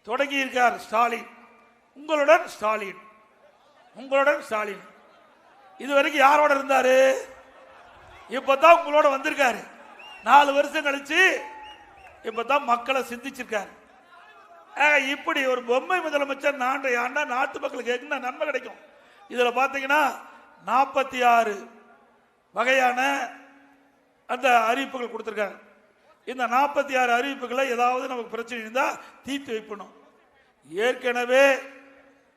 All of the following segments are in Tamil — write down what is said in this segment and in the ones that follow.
தொடங்கி இருக்கார் ஸ்டாலின். உங்களுடன் ஸ்டாலின், உங்களுடன் ஸ்டாலின். இதுவரைக்கும் யாரோட இருந்தாரு? இப்பதான் உங்களோட வந்திருக்காரு. 4 வருஷம் கழிச்சு இப்பதான் மக்களை சிந்திச்சிருக்காரு. இப்படி ஒரு பொம்மை முதலமைச்சர் ஆண்டா நாட்டு மக்களுக்கு என்ன நன்மை கிடைக்கும்? இதுல பாத்தீங்கன்னா 46 வகையான அந்த அறிவிப்புகள் கொடுத்திருக்காங்க. இந்த 46 அறிவிப்புகளை ஏதாவது நமக்கு பிரச்சனை இருந்தா தீர்த்து வைக்கணும். ஏற்கனவே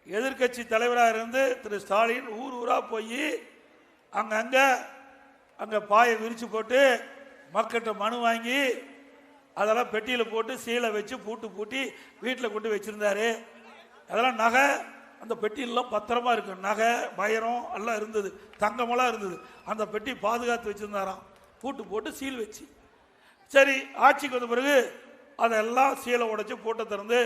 எதிர்கட்சி தலைவராக இருந்து திரு ஸ்டாலின் ஊர் ஊரா போய் அங்க பாயை விரிச்சு போட்டு மக்கள்கிட்ட மனு வாங்கி அதெல்லாம் பெட்டியில் போட்டு சீலை வச்சு பூட்டி வீட்டில் கொண்டு வச்சிருந்தாரு. அதெல்லாம் நகை அந்த பெட்டியெல்லாம் பத்திரமா இருக்கு. நகை வைரம் எல்லாம் இருந்தது, தங்கமெல்லாம் இருந்தது. அந்த பெட்டி பாதுகாத்து வச்சிருந்தாராம், போட்டு சீல் வச்சு. சரி, ஆட்சிக்கு வந்த பிறகு அதெல்லாம் சீலை உடைச்சு போட்டு திறந்து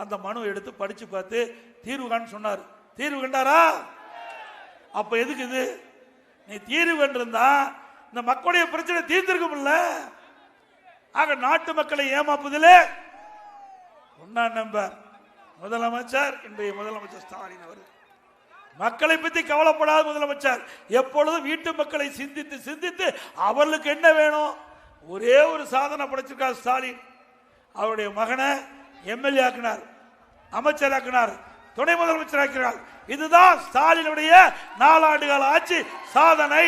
அந்த மனு எடுத்து படிச்சு பார்த்து தீர்வு காண சொன்னார். தீர்வு கண்டாரா? அப்ப எதுக்கு இது? நீ தீர்வு கண்டிருந்தா இந்த மக்களுடைய பிரச்சனை தீர்த்திருக்கும்ல. ஆக நாட்டு மக்களை ஏமாப்புதிலே 1ஆம் நம்பர் முதலமைச்சர் இன்றைய முதலமைச்சர் ஸ்டாலின் அவர். மக்களை பற்றி கவலைப்படாத முதலமைச்சர். எப்பொழுதும் வீட்டு மக்களை சிந்தித்து அவர்களுக்கு என்ன வேணும், ஒரே ஒரு சாதனை படைச்சிருக்கார் ஸ்டாலின். அவருடைய மகனை எம்எல்ஏ ஆக்கினார், அமைச்சர் ஆக்கினார், துணை முதலமைச்சர் ஆக்கினார். இதுதான் ஸ்டாலினுடைய 4 ஆண்டு கால ஆட்சி சாதனை.